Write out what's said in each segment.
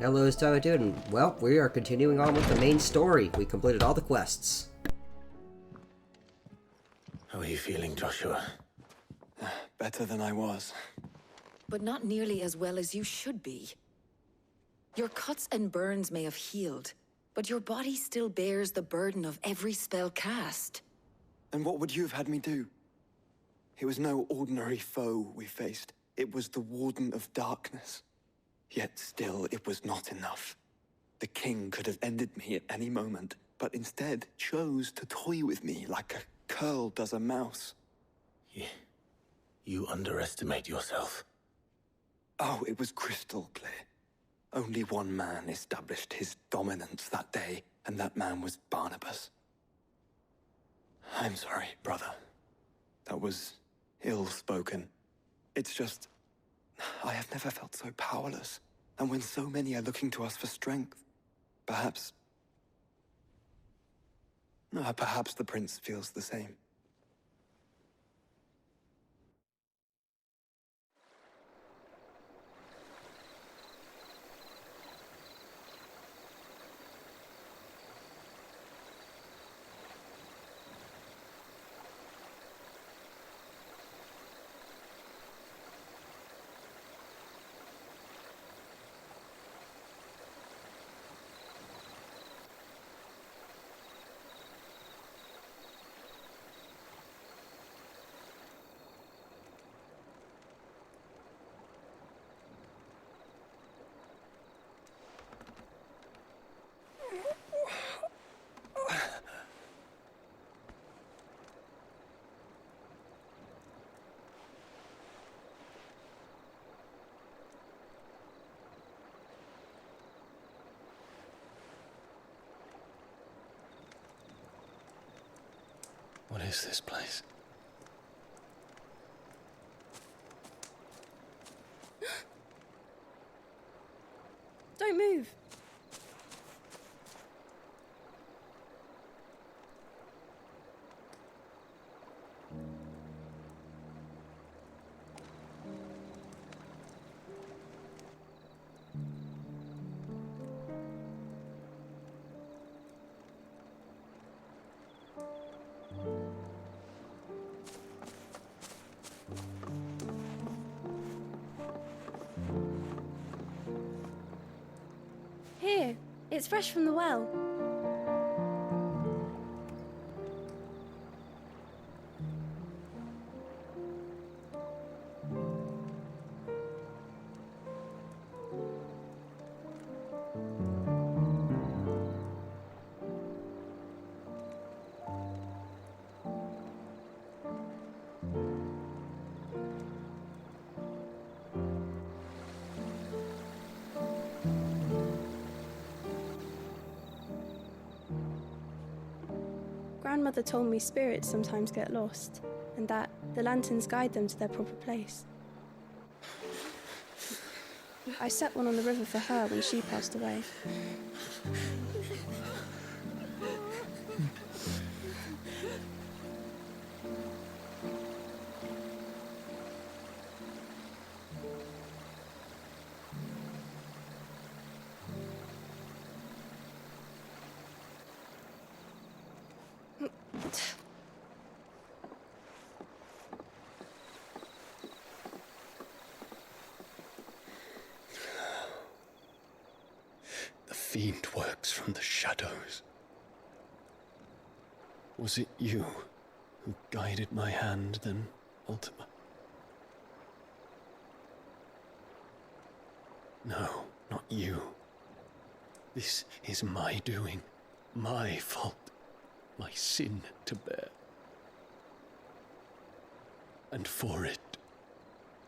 Hello, Tyler Dude, and well, we are continuing on with the main story. We completed all the quests. How are you feeling, Joshua? Better than I was. But not nearly as well as you should be. Your cuts and burns may have healed, but your body still bears the burden of every spell cast. And what would you have had me do? It was no ordinary foe we faced. It was the Warden of Darkness. Yet still, it was not enough. The king could have ended me at any moment, but instead chose to toy with me like a curl does a mouse. You underestimate yourself. Oh, it was crystal clear. Only one man established his dominance that day, and that man was Barnabas. I'm sorry, brother. That was ill-spoken. It's just, I have never felt so powerless. And when so many are looking to us for strength, perhaps the prince feels the same. What is this place? Don't move. Here, it's fresh from the well. Grandmother told me spirits sometimes get lost, and that the lanterns guide them to their proper place. I set one on the river for her when she passed away. The fiend works from the shadows. Was it you who guided my hand then, Ultima? No, not you. This is my doing, my fault, my sin to bear. And for it,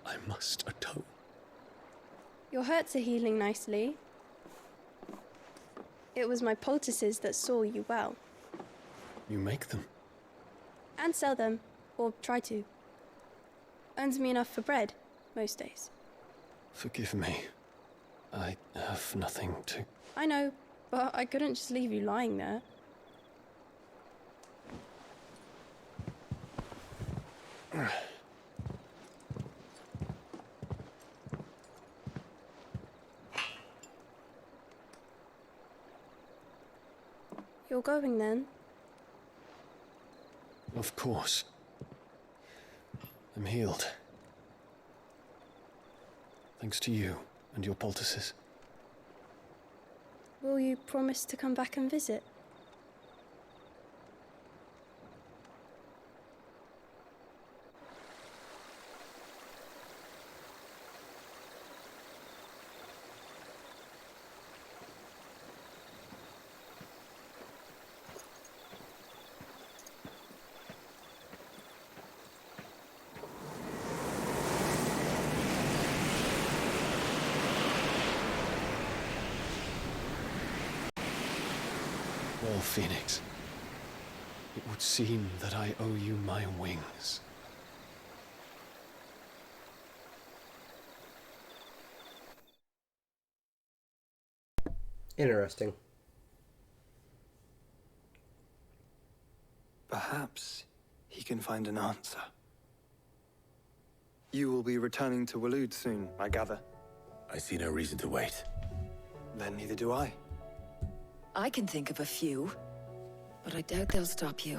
I must atone. Your hurts are healing nicely. It was my poultices that saw you well. You make them? And sell them, or try to. Earns me enough for bread, most days. Forgive me. I have nothing to... I know, but I couldn't just leave you lying there. You're going then? Of course. I'm healed. Thanks to you and your poultices. Will you promise to come back and visit? Well, Phoenix, it would seem that I owe you my wings. Interesting. Perhaps he can find an answer. You will be returning to Waloed soon, I gather. I see no reason to wait. Then neither do I. I can think of a few, but I doubt they'll stop you.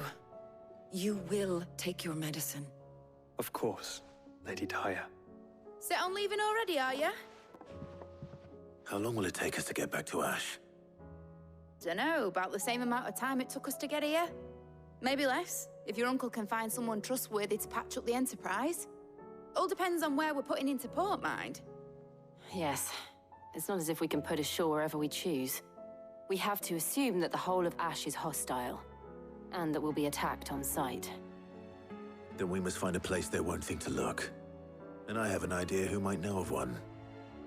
You will take your medicine. Of course, Lady Daya. Set on leaving already, are ya? How long will it take us to get back to Ash? Dunno, about the same amount of time it took us to get here. Maybe less, if your uncle can find someone trustworthy to patch up the Enterprise. All depends on where we're putting into port, mind. Yes. It's not as if we can put ashore wherever we choose. We have to assume that the whole of Ash is hostile, and that we'll be attacked on sight. Then we must find a place they won't think to look. And I have an idea who might know of one.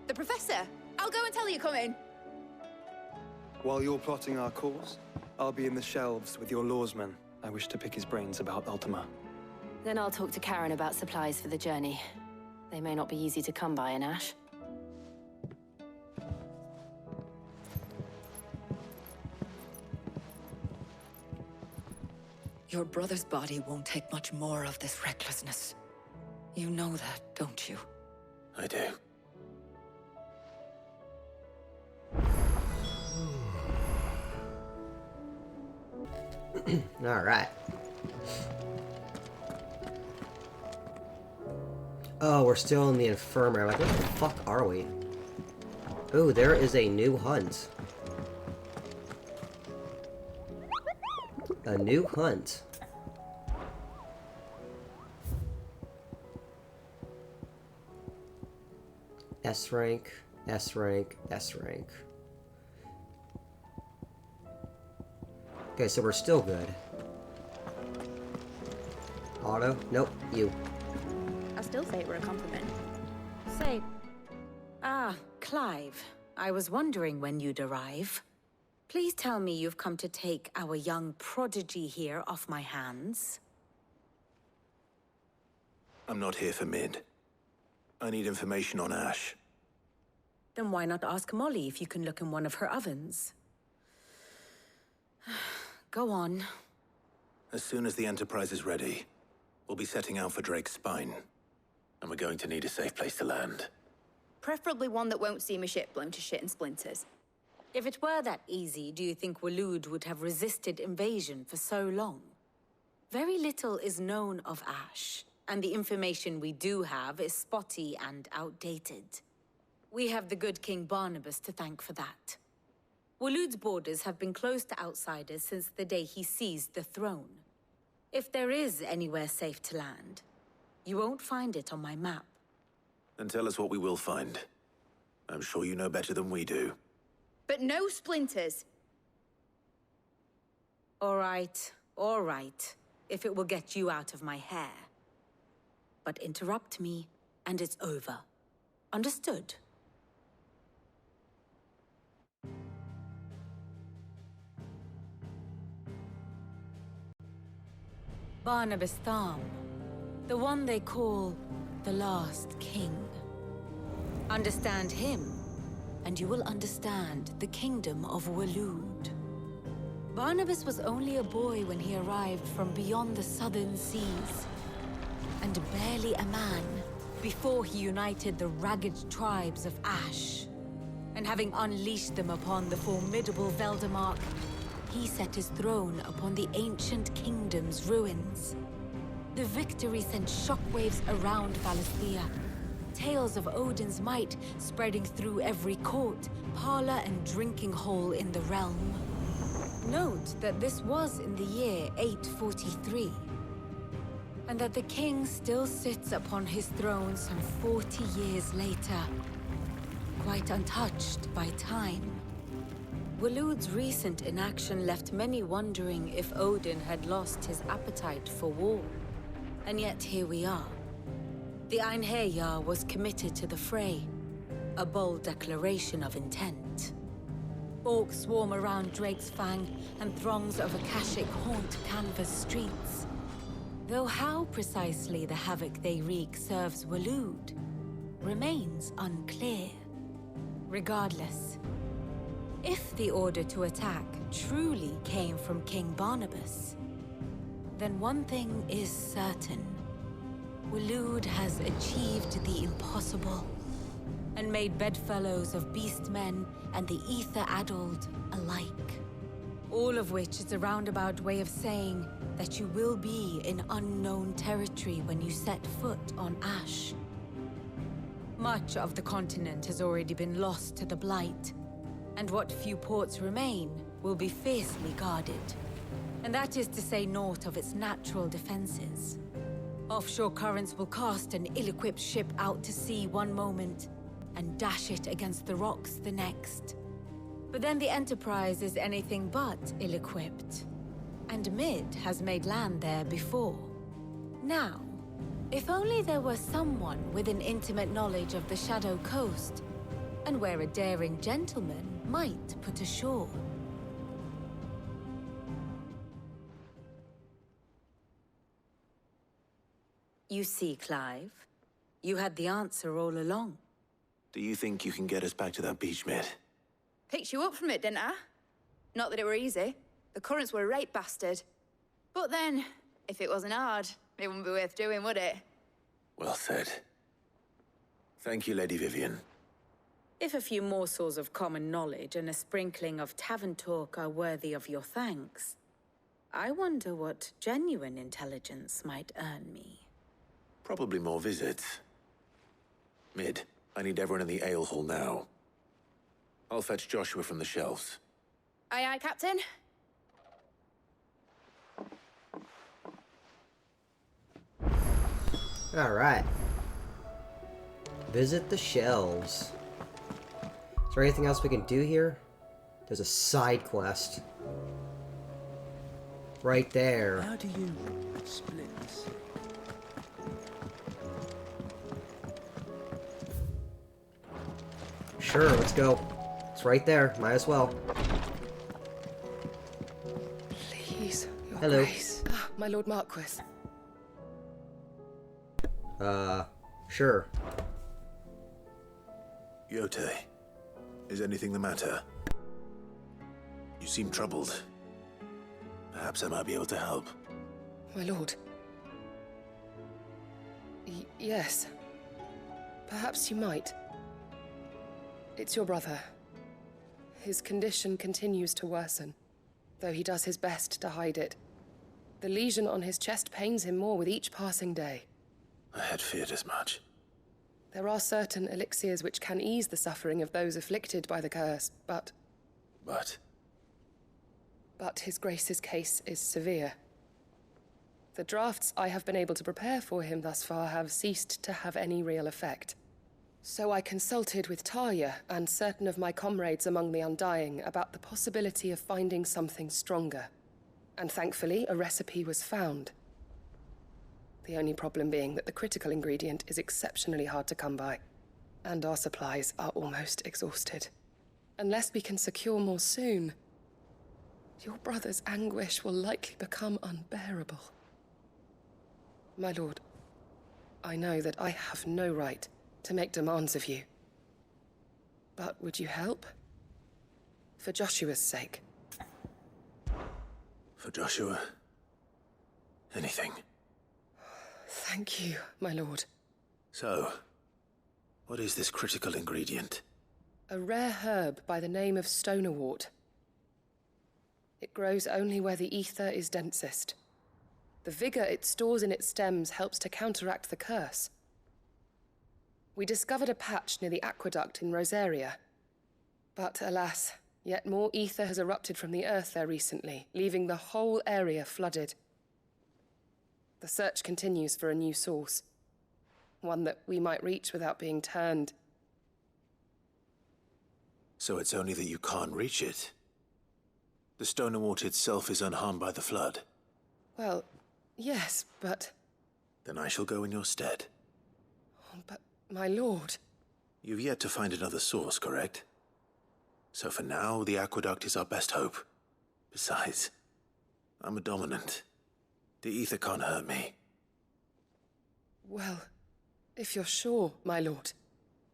The Professor! I'll go and tell you coming. While you're plotting our course, I'll be in the shelves with your lawsman. I wish to pick his brains about Ultima. Then I'll talk to Karen about supplies for the journey. They may not be easy to come by in Ash. Your brother's body won't take much more of this recklessness. You know that, don't you? I do. All right. Oh, we're still in the infirmary. Like, where the fuck are we? Ooh, there is a new hunt. A new hunt. S rank, S rank, S rank. Okay, so we're still good. Auto? Nope, you. I still say it were a compliment. Say... Clive. I was wondering when you'd arrive. Please tell me you've come to take our young prodigy here off my hands. I'm not here for Mid. I need information on Ash. Then why not ask Molly if you can look in one of her ovens? Go on. As soon as the Enterprise is ready, we'll be setting out for Drake's Spine. And we're going to need a safe place to land. Preferably one that won't see my ship blown to shit and splinters. If it were that easy, do you think Waloed would have resisted invasion for so long? Very little is known of Ash, and the information we do have is spotty and outdated. We have the good King Barnabas to thank for that. Waloed's borders have been closed to outsiders since the day he seized the throne. If there is anywhere safe to land, you won't find it on my map. Then tell us what we will find. I'm sure you know better than we do. But no splinters. All right, if it will get you out of my hair. But interrupt me, and it's over. Understood? Barnabas Tham, the one they call the Last King. Understand him, and you will understand the kingdom of Waloed. Barnabas was only a boy when he arrived from beyond the southern seas, and barely a man before he united the ragged tribes of Ash. And having unleashed them upon the formidable Veldamark, he set his throne upon the ancient kingdom's ruins. The victory sent shockwaves around Valisthea. Tales of Odin's might spreading through every court, parlor, and drinking hole in the realm. Note that this was in the year 843, and that the king still sits upon his throne some 40 years later, quite untouched by time. Waloed's recent inaction left many wondering if Odin had lost his appetite for war. And yet here we are. The Einherjar was committed to the fray, a bold declaration of intent. Orcs swarm around Drake's Fang, and throngs of Akashic haunt Canva's streets. Though how precisely the havoc they wreak serves Waloed remains unclear. Regardless, if the order to attack truly came from King Barnabas, then one thing is certain. Waloed has achieved the impossible, and made bedfellows of beastmen and the ether-addled alike. All of which is a roundabout way of saying that you will be in unknown territory when you set foot on Ash. Much of the continent has already been lost to the Blight, and what few ports remain will be fiercely guarded. And that is to say naught of its natural defenses. Offshore currents will cast an ill-equipped ship out to sea one moment, and dash it against the rocks the next. But then the Enterprise is anything but ill-equipped. And Mid has made land there before. Now, if only there were someone with an intimate knowledge of the Shadow Coast, and where a daring gentleman might put ashore. You see, Clive, you had the answer all along. Do you think you can get us back to that beach, Mid? Picked you up from it, didn't I? Not that it were easy. The currents were a right bastard. But then, if it wasn't hard, it wouldn't be worth doing, would it? Well said. Thank you, Lady Vivian. If a few morsels of common knowledge and a sprinkling of tavern talk are worthy of your thanks, I wonder what genuine intelligence might earn me. Probably more visits. Mid, I need everyone in the ale hall now. I'll fetch Joshua from the shelves. Aye, aye, Captain. Alright. Visit the shelves. Is there anything else we can do here? There's a side quest. Right there. How do you split the sea? Sure, let's go. It's right there. Might as well. Please, your Hello. grace. My Lord Marquis. Sure. Yote, is anything the matter? You seem troubled. Perhaps I might be able to help. My lord. Yes. Perhaps you might. It's your brother. His condition continues to worsen, though he does his best to hide it. The lesion on his chest pains him more with each passing day. I had feared as much. There are certain elixirs which can ease the suffering of those afflicted by the curse, but his grace's case is severe. The drafts I have been able to prepare for him thus far have ceased to have any real effect. So I consulted with Tarja and certain of my comrades among the Undying about the possibility of finding something stronger. And thankfully, a recipe was found. The only problem being that the critical ingredient is exceptionally hard to come by, and our supplies are almost exhausted. Unless we can secure more soon, your brother's anguish will likely become unbearable. My lord, I know that I have no right to make demands of you. But would you help? For Joshua's sake. For Joshua, anything. Thank you, my lord. So, what is this critical ingredient? A rare herb by the name of stonerwort. It grows only where the ether is densest. The vigor it stores in its stems helps to counteract the curse. We discovered a patch near the aqueduct in Rosaria. But alas, yet more ether has erupted from the earth there recently, leaving the whole area flooded. The search continues for a new source. One that we might reach without being turned. So it's only that you can't reach it. The Stonerwort itself is unharmed by the flood. Well, yes, but... Then I shall go in your stead. But, my lord... You've yet to find another source, correct? So for now, the aqueduct is our best hope. Besides, I'm a dominant. The ether can't hurt me. Well, if you're sure, my lord.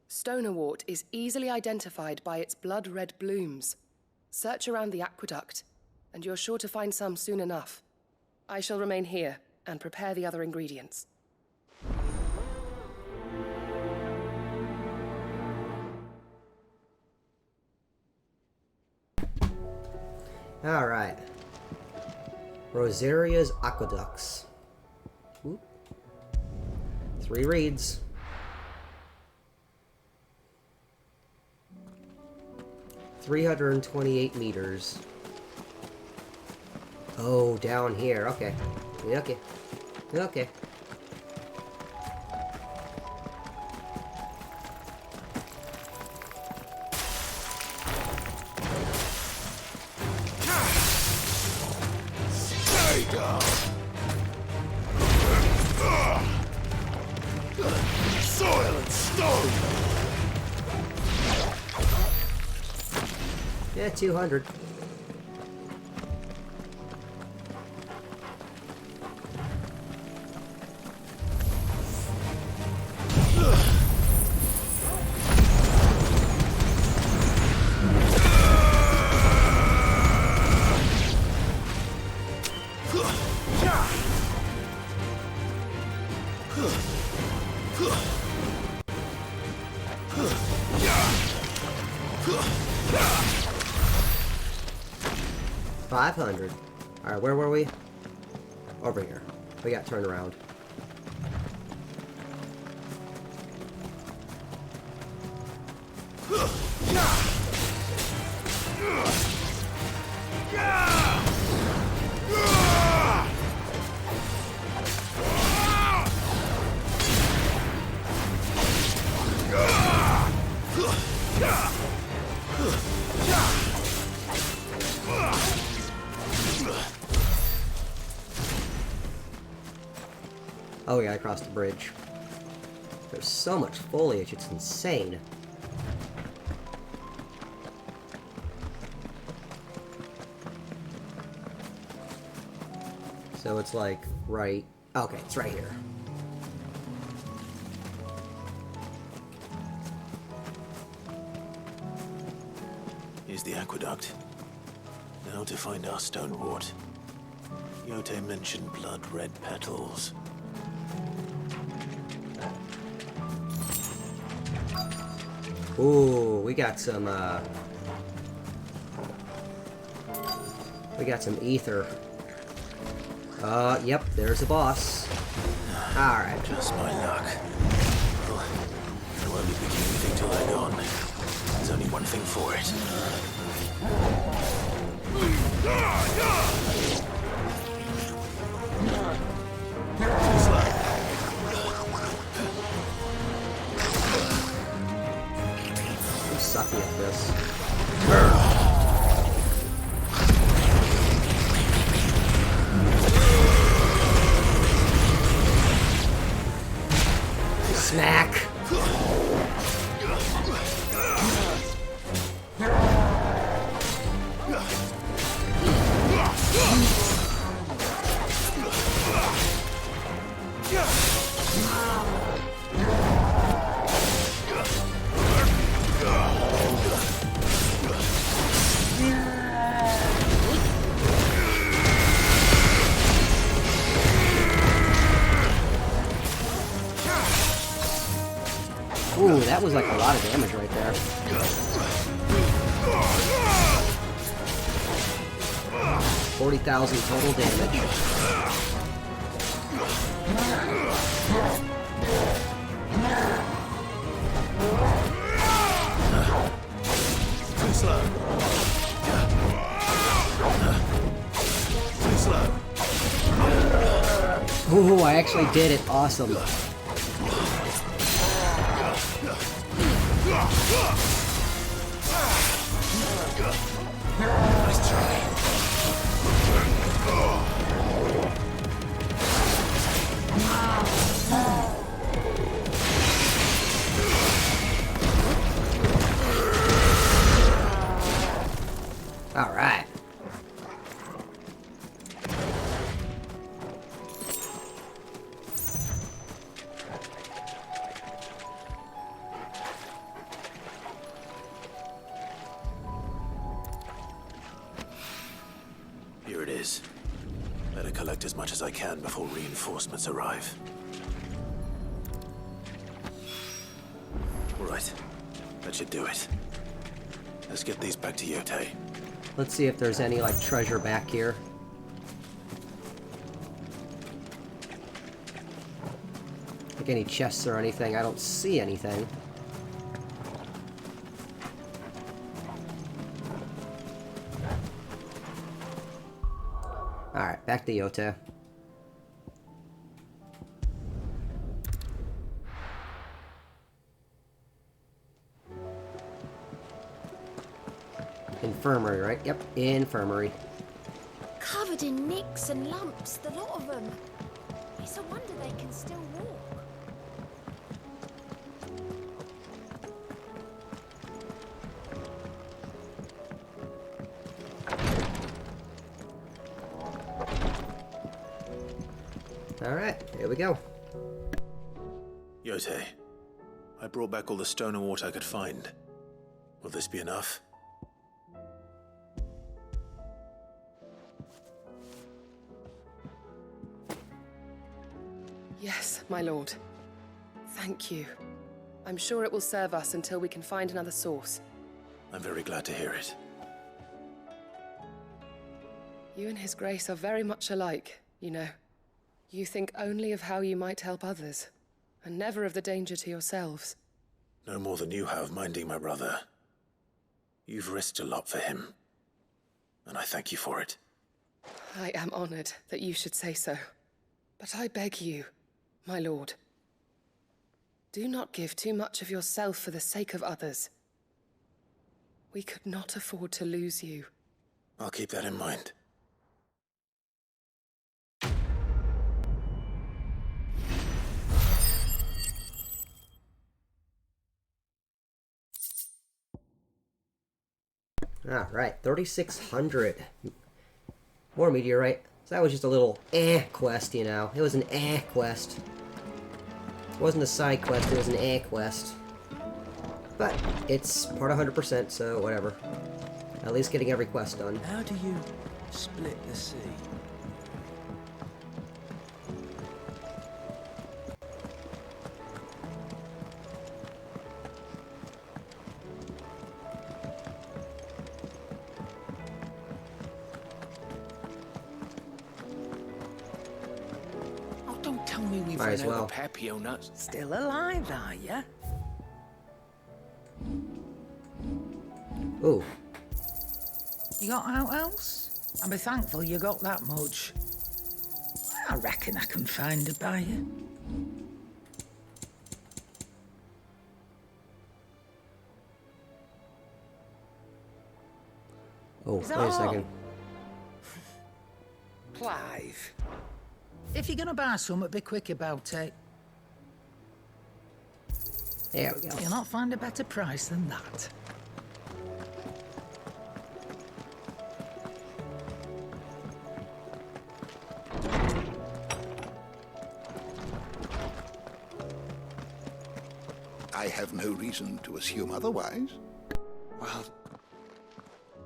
Stonerwort is easily identified by its blood-red blooms. Search around the aqueduct, and you're sure to find some soon enough. I shall remain here and prepare the other ingredients. Alright. Rosaria's Aqueducts. Ooh. 3 reads. $328 meters. Oh, down here. Okay. Okay. Okay. Stay down. Soil and stone. Yeah, 200. $500. Alright, where were we? Over here. We got turned around. Oh yeah, I crossed the bridge. There's so much foliage, it's insane. So it's like, right... Okay, it's right here. Here's the aqueduct. Now to find our Stonerwort. Yote mentioned blood-red petals. Ooh, we got some ether. Yep, there's a boss. Alright. Just my luck. Well, I won't be picking anything till they're gone. There's only one thing for it. I'm sucking at this. Smack! Ooh, that was like a lot of damage right there. 40,000 total damage. Too slow. Too slow. Ooh, I actually did it. Awesome. Nice try. All right. Here it is. Better collect as much as I can before reinforcements arrive. All right. That should do it. Let's get these back to Yote. Let's see if there's any, like, treasure back here. Like any chests or anything. I don't see anything. Alright, back to Yote. Infirmary, right? Yep, infirmary. Covered in nicks and lumps, the lot of them. It's a wonder they can still walk. Alright, here we go. Yote, I brought back all the stone and water I could find. Will this be enough? Yes, my lord. Thank you. I'm sure it will serve us until we can find another source. I'm very glad to hear it. You and His Grace are very much alike, you know. You think only of how you might help others, and never of the danger to yourselves. No more than you have minding my brother. You've risked a lot for him, and I thank you for it. I am honored that you should say so. But I beg you, my lord, do not give too much of yourself for the sake of others. We could not afford to lose you. I'll keep that in mind. Alright, 3,600. More meteorite. So that was just a little quest, you know. It was an quest. It wasn't a side quest, it was an quest. But it's part 100%, so whatever. At least getting every quest done. How do you split the sea? Might as well. Papio nuts. Still alive, are ya? Ooh. You got out else? I'll be thankful you got that much. I reckon I can find a buyer. Oh, wait a second. Clive. If you're gonna buy something, be quick about it. There we go. You'll not find a better price than that. I have no reason to assume otherwise. Well,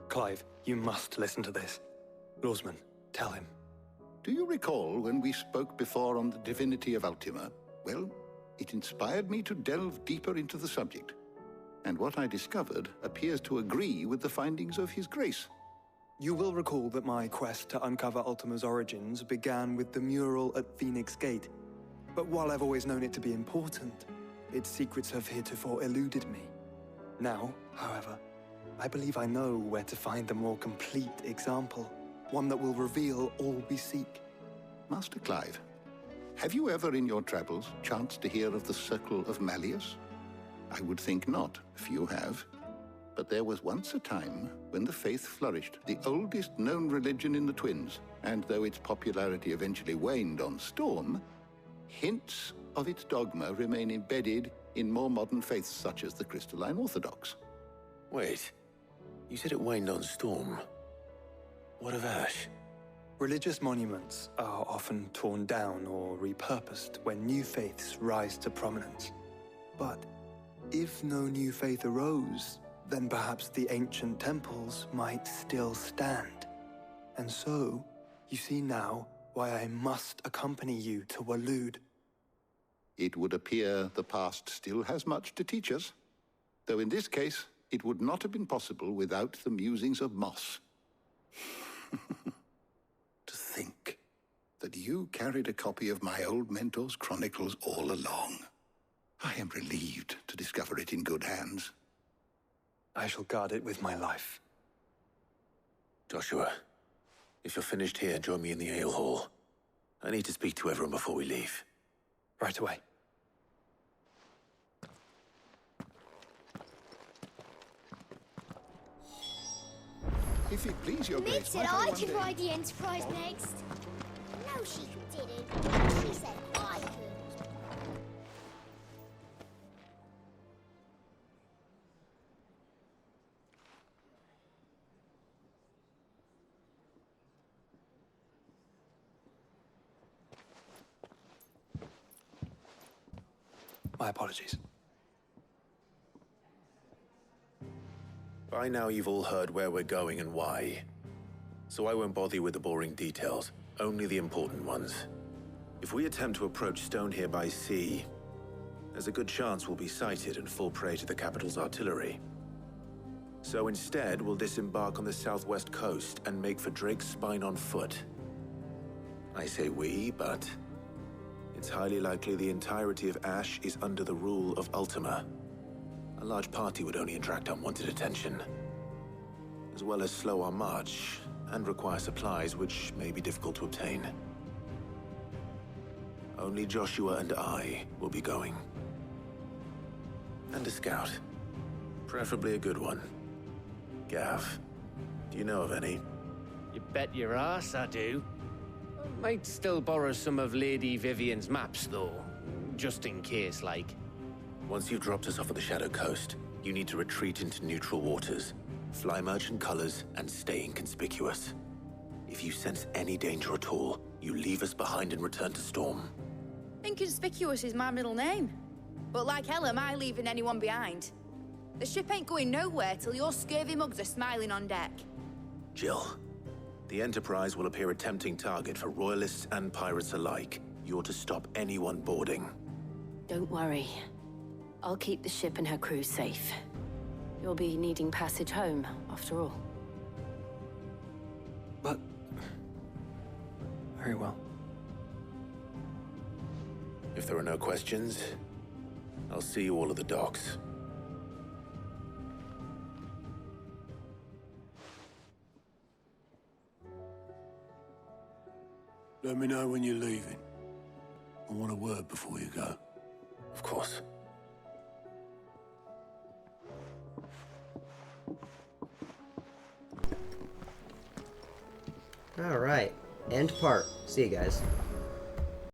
Clive, you must listen to this. Lawsman, tell him. Do you recall when we spoke before on the divinity of Ultima? Well, it inspired me to delve deeper into the subject. And what I discovered appears to agree with the findings of His Grace. You will recall that my quest to uncover Ultima's origins began with the mural at Phoenix Gate. But while I've always known it to be important, its secrets have heretofore eluded me. Now, however, I believe I know where to find the more complete example, one that will reveal all we seek. Master Clive, have you ever in your travels chanced to hear of the Circle of Malleus? I would think not, few have. But there was once a time when the faith flourished, the oldest known religion in the Twins, and though its popularity eventually waned on Storm, hints of its dogma remain embedded in more modern faiths such as the Crystalline Orthodox. Wait, you said it waned on Storm. What of Ash? Religious monuments are often torn down or repurposed when new faiths rise to prominence. But if no new faith arose, then perhaps the ancient temples might still stand. And so, you see now why I must accompany you to Waloed. It would appear the past still has much to teach us, though in this case, it would not have been possible without the musings of Moss. To think that you carried a copy of my old mentor's chronicles all along. I am relieved to discover it in good hands. I shall guard it with my life. Joshua, if you're finished here, join me in the ale hall. I need to speak to everyone before we leave. Right away. If it please your Nick grace, said might I I one could day- ride the Enterprise next. No, she didn't. She said I could. My apologies. By now you've all heard where we're going and why. So I won't bother you with the boring details, only the important ones. If we attempt to approach Stone here by sea, there's a good chance we'll be sighted and fall prey to the capital's artillery. So instead, we'll disembark on the southwest coast and make for Drake's Spine on foot. I say we, but it's highly likely the entirety of Ash is under the rule of Ultima. A large party would only attract unwanted attention, as well as slow our march and require supplies which may be difficult to obtain. Only Joshua and I will be going. And a scout. Preferably a good one. Gav, do you know of any? You bet your ass I do. Might still borrow some of Lady Vivian's maps, though. Just in case, like. Once you've dropped us off at the Shadow Coast, you need to retreat into neutral waters, fly merchant colors, and stay inconspicuous. If you sense any danger at all, you leave us behind and return to Storm. Inconspicuous is my middle name. But like hell am I leaving anyone behind. The ship ain't going nowhere till your scurvy mugs are smiling on deck. Jill, the Enterprise will appear a tempting target for royalists and pirates alike. You're to stop anyone boarding. Don't worry. I'll keep the ship and her crew safe. You'll be needing passage home, after all. But... very well. If there are no questions, I'll see you all at the docks. Let me know when you're leaving. I want a word before you go. Of course. Alright. End part. See you guys.